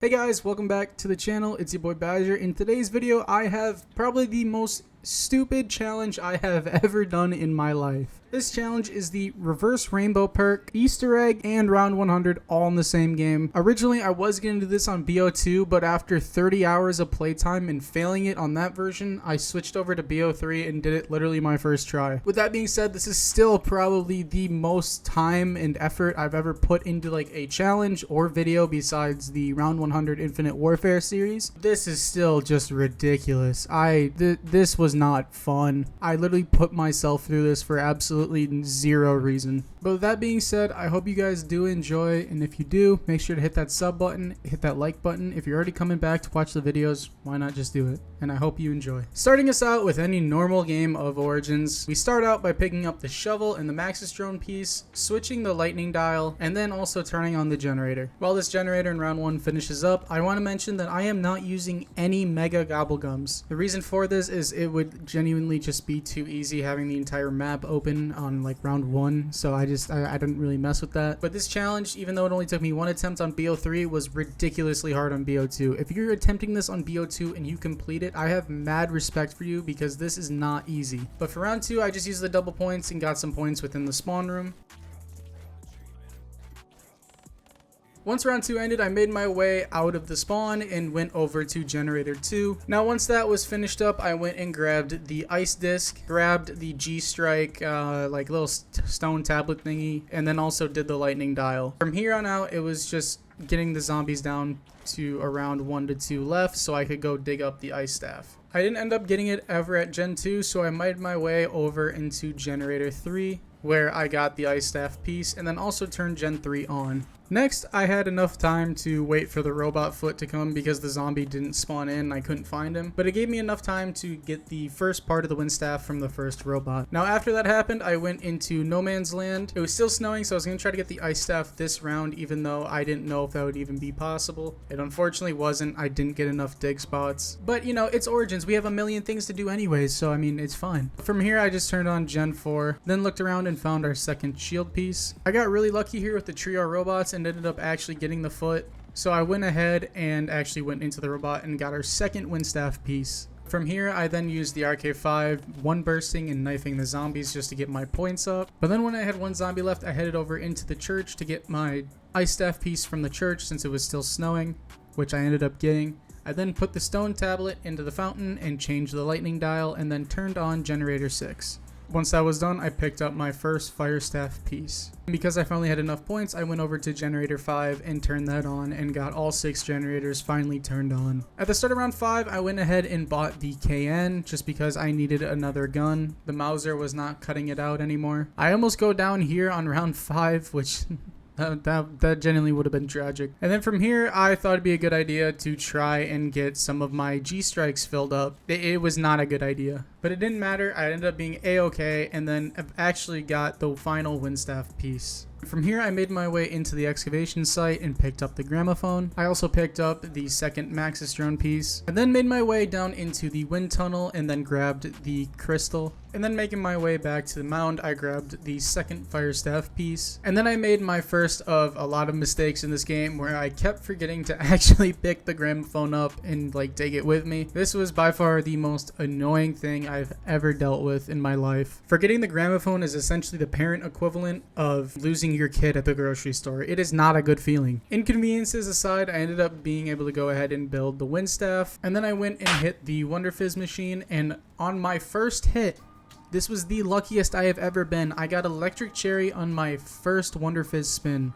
Hey guys, welcome back to the channel. It's your boy Badger. In today's video, I have probably the most stupid challenge I have ever done in my life. This challenge is the reverse rainbow perk, Easter egg, and round 100 all in the same game. Originally, I was going to do this on BO2, but after 30 hours of playtime and failing it on that version, I switched over to BO3 and did it literally my first try. With that being said, this is still probably the most time and effort I've ever put into like a challenge or video besides the round 100 Infinite Warfare series. This is still just ridiculous. This was not fun. I literally put myself through this for absolutely zero reason. But with that being said, I hope you guys do enjoy, and if you do, make sure to hit that sub button, hit that like button. If you're already coming back to watch the videos, why not just do it? And I hope you enjoy. Starting us out with any normal game of Origins, we start out by picking up the shovel and the Maxis drone piece, switching the lightning dial, and then also turning on the generator. While this generator in round 1 finishes up, I want to mention that I am not using any mega gobblegums. The reason for this is it would genuinely just be too easy having the entire map open on like round 1, so I didn't really mess with that. But this challenge, even though it only took me one attempt on BO3, was ridiculously hard on BO2. If you're attempting this on BO2 and you complete it, I have mad respect for you because this is not easy. But for round 2, I just used the double points and got some points within the spawn room. Once round 2 ended, I made my way out of the spawn and went over to generator 2. Now once that was finished up, I went and grabbed the ice disc, grabbed the G-Strike like little stone tablet thingy, and then also did the lightning dial. From here on out, it was just getting the zombies down to around 1 to 2 left so I could go dig up the ice staff. I didn't end up getting it ever at Gen 2, so I made my way over into generator 3 where I got the ice staff piece and then also turned Gen 3 on. Next, I had enough time to wait for the robot foot to come because the zombie didn't spawn in and I couldn't find him, but it gave me enough time to get the first part of the wind staff from the first robot. Now after that happened, I went into no man's land. It was still snowing, so I was going to try to get the ice staff this round, even though I didn't know if that would even be possible. It unfortunately wasn't. I didn't get enough dig spots, but you know, it's Origins. We have a million things to do anyways, so I mean, it's fine. From here, I just turned on Gen 4, then looked around and found our second shield piece. I got really lucky here with the trio robots and ended up actually getting the foot, so I went ahead and actually went into the robot and got our second wind staff piece. From here, I then used the RK5, one bursting and knifing the zombies just to get my points up. But then when I had one zombie left, I headed over into the church to get my ice staff piece from the church since it was still snowing, which I ended up getting. I then put the stone tablet into the fountain and changed the lightning dial and then turned on generator 6. Once that was done, I picked up my first fire staff piece. And because I finally had enough points, I went over to generator 5 and turned that on and got all 6 generators finally turned on. At the start of round 5, I went ahead and bought the KN just because I needed another gun. The Mauser was not cutting it out anymore. I almost go down here on round 5, which that genuinely would have been tragic. And then from here, I thought it'd be a good idea to try and get some of my G-Strikes filled up. It was not a good idea, but it didn't matter. I ended up being A-okay, and then I've actually got the final wind staff piece. From here, I made my way into the excavation site and picked up the gramophone. I also picked up the second Maxis drone piece, and then made my way down into the wind tunnel and then grabbed the crystal. And then making my way back to the mound, I grabbed the second fire staff piece. And then I made my first of a lot of mistakes in this game where I kept forgetting to actually pick the gramophone up and like take it with me. This was by far the most annoying thing I've ever dealt with in my life. Forgetting the gramophone is essentially the parent equivalent of losing your kid at the grocery store. It is not a good feeling. Inconveniences aside, I ended up being able to go ahead and build the wind staff. And then I went and hit the Wonder Fizz machine, and on my first hit, this was the luckiest I have ever been. I got Electric Cherry on my first Wonder Fizz spin.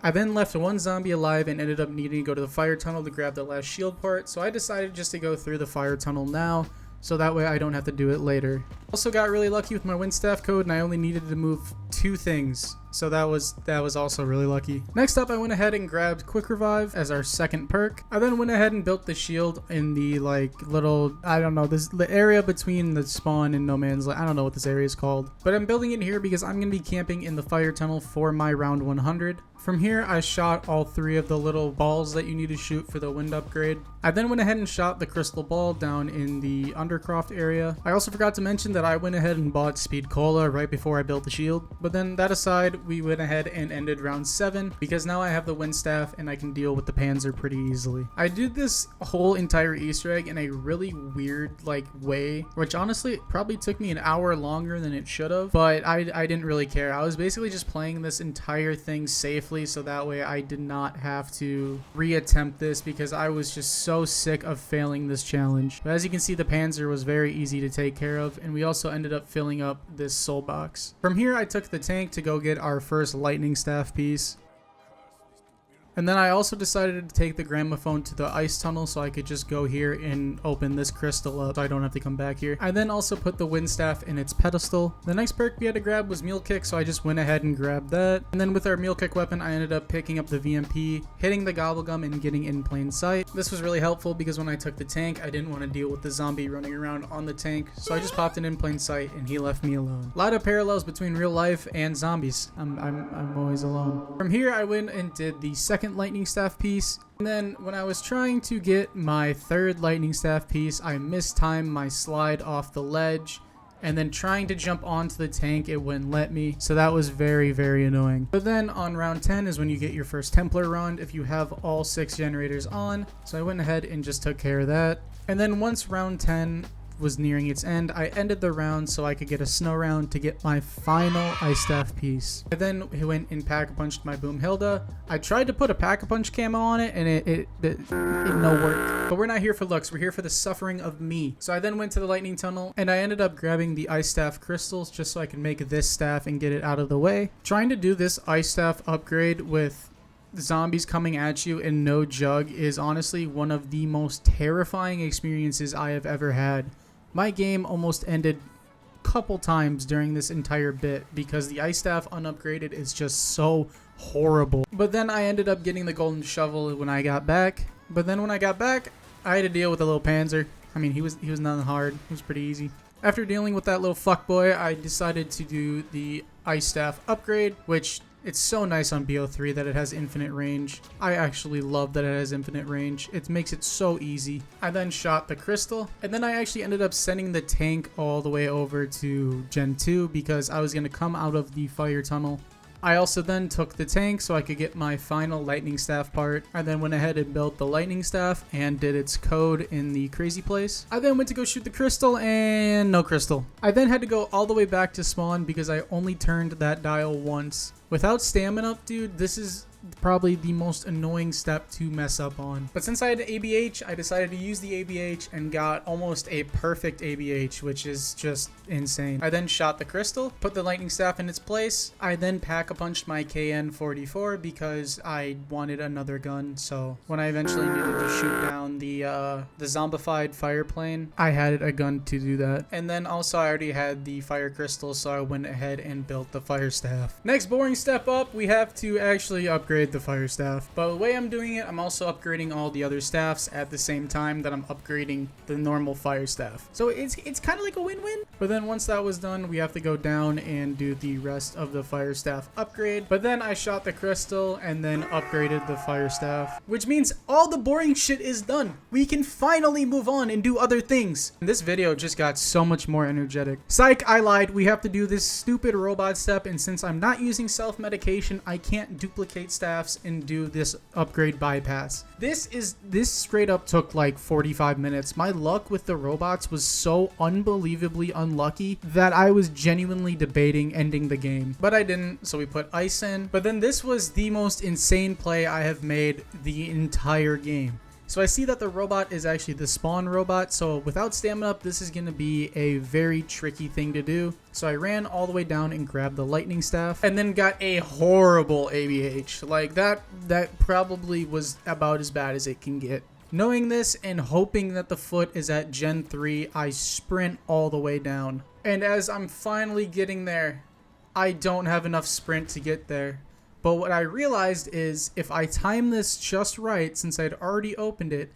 I then left one zombie alive and ended up needing to go to the fire tunnel to grab the last shield part, so I decided just to go through the fire tunnel now, so that way I don't have to do it later. Also got really lucky with my wind staff code, and I only needed to move 2 things. So that was also really lucky. Next up, I went ahead and grabbed Quick Revive as our second perk. I then went ahead and built the shield in the like little, I don't know, the area between the spawn and no man's land. I don't know what this area is called, but I'm building it here because I'm gonna be camping in the fire tunnel for my round 100. From here, I shot all 3 of the little balls that you need to shoot for the wind upgrade. I then went ahead and shot the crystal ball down in the Undercroft area. I also forgot to mention that I went ahead and bought Speed Cola right before I built the shield. But then that aside, we went ahead and ended round 7 because now I have the wind staff and I can deal with the Panzer pretty easily. I did this whole entire Easter egg in a really weird like way, which honestly probably took me an hour longer than it should have, but I didn't really care. I was basically just playing this entire thing safely so that way I did not have to reattempt this because I was just so sick of failing this challenge. But as you can see, the Panzer was very easy to take care of, and we also ended up filling up this soul box. From here I took the tank to go get our first lightning staff piece. And then I also decided to take the gramophone to the ice tunnel so I could just go here and open this crystal up so I don't have to come back here. I then also put the wind staff in its pedestal. The next perk we had to grab was mule kick, so I just went ahead and grabbed that. And then with our mule kick weapon, I ended up picking up the VMP, hitting the gobblegum, and getting in plain sight. This was really helpful because when I took the tank, I didn't want to deal with the zombie running around on the tank, so I just popped it in plain sight and he left me alone. A lot of parallels between real life and zombies. I'm always alone. From here, I went and did the second lightning staff piece, and then when I was trying to get my third lightning staff piece, I mistimed my slide off the ledge, and then trying to jump onto the tank, it wouldn't let me, so that was very, very annoying. But then on round 10 is when you get your first Templar run if you have all 6 generators on, so I went ahead and just took care of that. And then once round 10 was nearing its end, I ended the round so I could get a snow round to get my final ice staff piece. I then went and pack-a-punched my Boom Hilda. I tried to put a pack-a-punch camo on it and it no work. But we're not here for looks, we're here for the suffering of me. So I then went to the lightning tunnel and I ended up grabbing the ice staff crystals just so I could make this staff and get it out of the way. Trying to do this ice staff upgrade with zombies coming at you and no jug is honestly one of the most terrifying experiences I have ever had. My game almost ended a couple times during this entire bit because the ice staff unupgraded is just so horrible. But then I ended up getting the golden shovel when I got back. But then when I got back, I had to deal with a little Panzer. I mean, he was nothing hard. It was pretty easy. After dealing with that little fuckboy, I decided to do the ice staff upgrade, which it's so nice on BO3 that it has infinite range. I actually love that it has infinite range. It makes it so easy. I then shot the crystal, and then I actually ended up sending the tank all the way over to Gen 2 because I was going to come out of the fire tunnel. I also then took the tank so I could get my final lightning staff part. I then went ahead and built the lightning staff and did its code in the crazy place. I then went to go shoot the crystal and no crystal. I then had to go all the way back to spawn because I only turned that dial once. Without stamina, dude, this is probably the most annoying step to mess up on. But since I had ABH, I decided to use the ABH and got almost a perfect ABH, which is just insane. I then shot the crystal, put the lightning staff in its place. I then pack-a-punched my KN-44 because I wanted another gun. So when I eventually needed to shoot down the zombified fire plane, I had a gun to do that. And then also I already had the fire crystal, so I went ahead and built the fire staff. Next boring step up, we have to actually upgrade the fire staff. But the way I'm doing it, I'm also upgrading all the other staffs at the same time that I'm upgrading the normal fire staff. So it's kind of like a win-win. But then once that was done, we have to go down and do the rest of the fire staff upgrade. But then I shot the crystal and then upgraded the fire staff, which means all the boring shit is done. We can finally move on and do other things. And this video just got so much more energetic. Psych, I lied. We have to do this stupid robot step, and since I'm not using self-medication, I can't duplicate staffs and do this upgrade bypass. This straight up took like 45 minutes. My luck with the robots was so unbelievably unlucky that I was genuinely debating ending the game, but I didn't, so we put ice in. But then this was the most insane play I have made the entire game. So I see that the robot is actually the spawn robot, so without stamina up, this is going to be a very tricky thing to do. So I ran all the way down and grabbed the lightning staff and then got a horrible ABH. Like that probably was about as bad as it can get. Knowing this and hoping that the foot is at Gen 3, I sprint all the way down. And as I'm finally getting there, I don't have enough sprint to get there. But what I realized is if I time this just right, since I'd already opened it,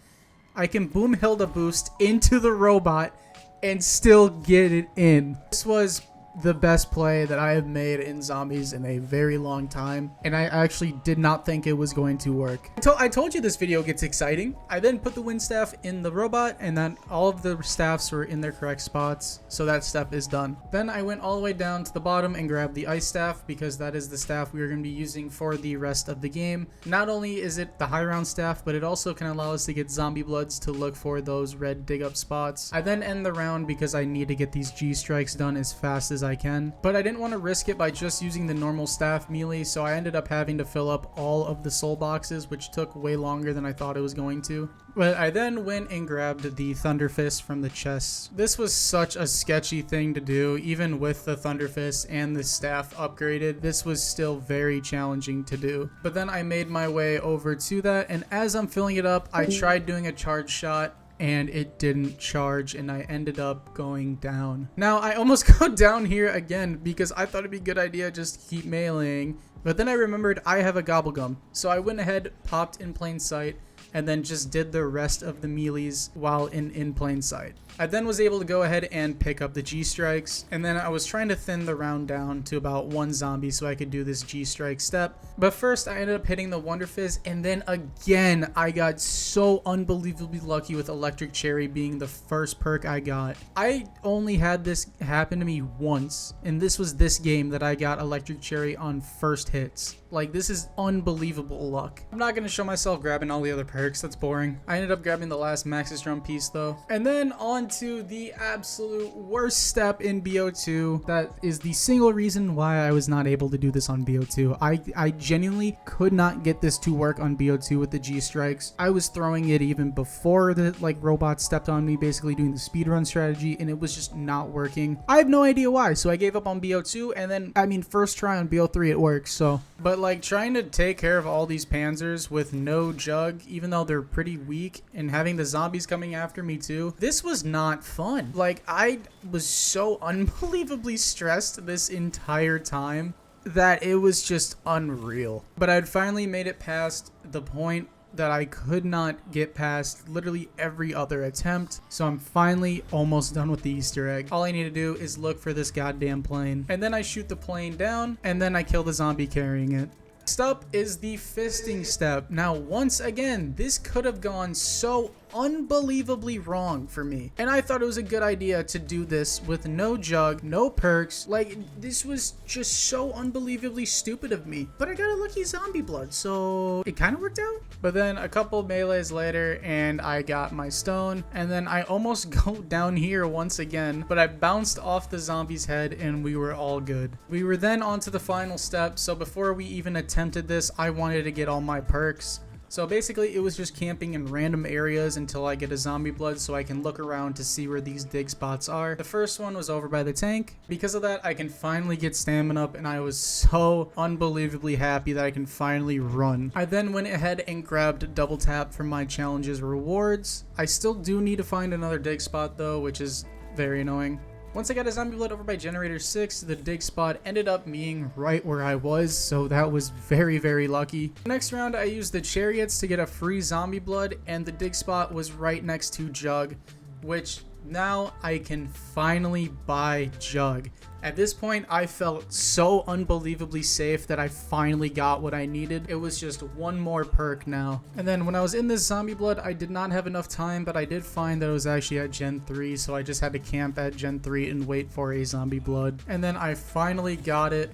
I can Boom Hilda boost into the robot and still get it in. This was the best play that I have made in zombies in a very long time, and I actually did not think it was going to work. I told you this video gets exciting. I then put the wind staff in the robot, and then all of the staffs were in their correct spots, so that step is done. Then I went all the way down to the bottom and grabbed the ice staff, because that is the staff we are going to be using for the rest of the game. Not only is it the high round staff, but it also can allow us to get zombie bloods to look for those red dig up spots. I then end the round because I need to get these G strikes done as fast as I can, but I didn't want to risk it by just using the normal staff melee, so I ended up having to fill up all of the soul boxes, which took way longer than I thought it was going to. But I then went and grabbed the Thunder Fist from the chest. This was such a sketchy thing to do. Even with the Thunder Fist and the staff upgraded, this was still very challenging to do. But then I made my way over to that, and as I'm filling it up, I tried doing a charge shot, and it didn't charge, and I ended up going down. Now, I almost go down here again because I thought it'd be a good idea just to keep meleeing, but then I remembered I have a gobble gum. So I went ahead, popped in plain sight, and then just did the rest of the melees while in plain sight. I then was able to go ahead and pick up the G strikes, and then I was trying to thin the round down to about 1 zombie so I could do this G strike step. But first I ended up hitting the Wonder Fizz, and then again I got so unbelievably lucky with Electric Cherry being the first perk I got. I only had this happen to me once, and this was this game that I got Electric Cherry on first hits. Like, this is unbelievable luck. I'm not gonna show myself grabbing all the other perks, that's boring. I ended up grabbing the last Max's Drum piece though. And then on to the absolute worst step in BO2. That is the single reason why I was not able to do this on BO2. I genuinely could not get this to work on BO2 with the G strikes. I was throwing it even before the robot stepped on me, basically doing the speedrun strategy, and it was just not working. I have no idea why, so I gave up on BO2, and then, I mean, first try on BO3 it works, so. But like trying to take care of all these Panzers with no jug, even though they're pretty weak, and having the zombies coming after me too, this was not fun. Like, I was so unbelievably stressed this entire time that it was just unreal. But I'd finally made it past the point that I could not get past literally every other attempt, so I'm finally almost done with the Easter egg. All I need to do is look for this goddamn plane, and then I shoot the plane down, and then I kill the zombie carrying it. Next up is the fisting step. Now, once again, this could have gone so unbelievably wrong for me, and I thought it was a good idea to do this with no jug, no perks. Like, this was just so unbelievably stupid of me, but I got a lucky zombie blood, so it kind of worked out. But then a couple melees later and I got my stone, and then I almost go down here once again, but I bounced off the zombie's head and we were all good. We were then on to the final step, so before we even attempted this, I wanted to get all my perks. So basically it was just camping in random areas until I get a zombie blood so I can look around to see where these dig spots are. The first one was over by the tank. Because of that, I can finally get stamina up, and I was so unbelievably happy that I can finally run. I then went ahead and grabbed double tap for my challenges rewards. I still do need to find another dig spot though, which is very annoying. Once I got a zombie blood over by generator 6, the dig spot ended up being right where I was, so that was very, very lucky. Next round, I used the chariots to get a free zombie blood, and the dig spot was right next to jug, which now I can finally buy jug. At this point, I felt so unbelievably safe that I finally got what I needed. It was just one more perk now. And then when I was in this zombie blood, I did not have enough time, but I did find that it was actually at Gen 3, so I just had to camp at Gen 3 and wait for a zombie blood. And then I finally got it,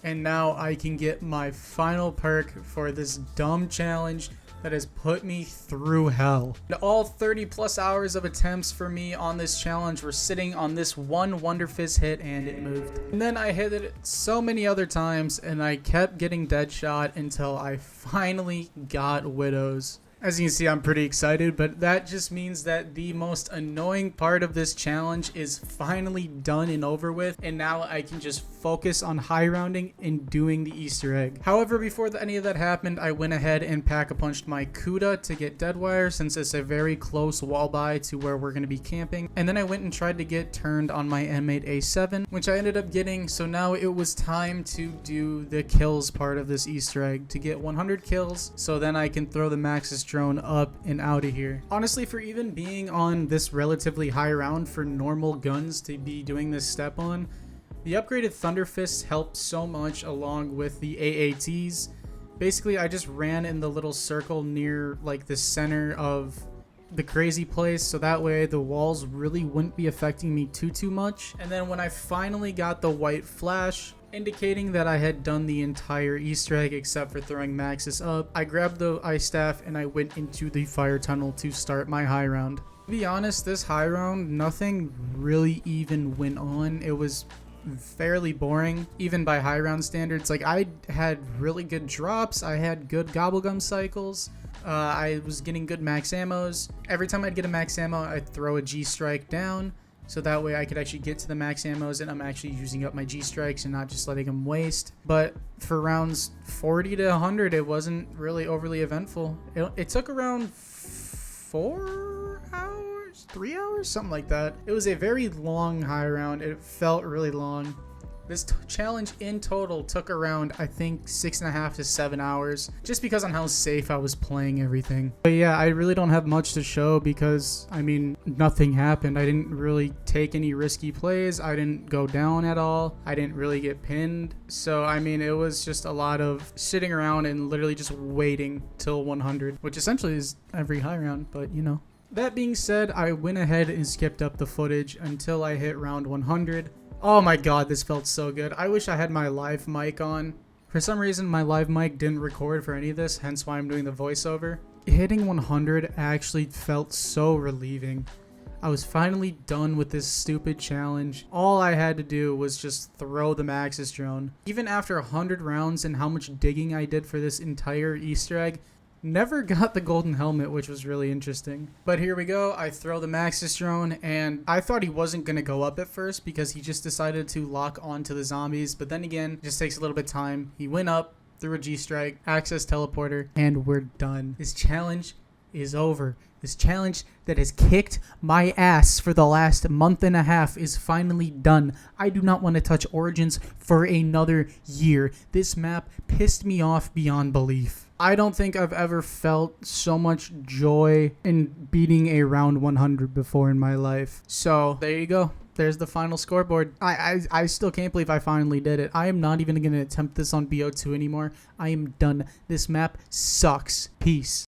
and now I can get my final perk for this dumb challenge that has put me through hell. And all 30 plus hours of attempts for me on this challenge were sitting on this one Wonder Fizz hit, and it moved. And then I hit it so many other times, and I kept getting dead shot until I finally got Widows. As you can see, I'm pretty excited, but that just means that the most annoying part of this challenge is finally done and over with, and now I can just focus on high rounding and doing the Easter egg. However, before any of that happened, I went ahead and pack-a-punched my Cuda to get Deadwire, since it's a very close wall by to where we're going to be camping, and then I went and tried to get turned on my M8A7, which I ended up getting, so now it was time to do the kills part of this Easter egg, to get 100 kills, so then I can throw the Max's drone up and out of here. Honestly, for even being on this relatively high round for normal guns to be doing this step on The upgraded Thunder Fists helped so much along with the AATs. Basically, I just ran in the little circle near like the center of the crazy place, so that way the walls really wouldn't be affecting me too much. And then when I finally got the white flash indicating that I had done the entire Easter egg except for throwing Maxis up, I grabbed the ice staff and I went into the fire tunnel to start my high round. To be honest, this high round, nothing really even went on. It was fairly boring, even by high round standards. Like, I had really good drops, I had good gobblegum cycles, I was getting good max ammos. Every time I'd get a max ammo, I'd throw a G strike down, so that way I could actually get to the max ammos and I'm actually using up my G strikes and not just letting them waste. But for rounds 40 to 100, it wasn't really overly eventful. It took around 4 hours, 3 hours, something like that. It was a very long high round. It felt really long. This challenge in total took around, I think, 6.5 to 7 hours, just because on how safe I was playing everything. But yeah, I really don't have much to show because, I mean, nothing happened. I didn't really take any risky plays. I didn't go down at all. I didn't really get pinned. So, I mean, it was just a lot of sitting around and literally just waiting till 100, which essentially is every high round, but you know. That being said, I went ahead and skipped up the footage until I hit round 100. Oh my god, this felt so good. I wish I had my live mic on. For some reason, my live mic didn't record for any of this, hence why I'm doing the voiceover. Hitting 100 actually felt so relieving. I was finally done with this stupid challenge. All I had to do was just throw the Maxis drone. Even after 100 rounds and how much digging I did for this entire Easter egg, never got the golden helmet, which was really interesting. But here we go. I throw the Maxis drone, and I thought he wasn't going to go up at first because he just decided to lock onto the zombies. But then again, it just takes a little bit of time. He went up, threw a G-strike, access teleporter, and we're done. This challenge is over. This challenge that has kicked my ass for the last month and a half is finally done. I do not want to touch Origins for another year. This map pissed me off beyond belief. I don't think I've ever felt so much joy in beating a round 100 before in my life. So there you go. There's the final scoreboard. I still can't believe I finally did it. I am not even going to attempt this on BO2 anymore. I am done. This map sucks. Peace.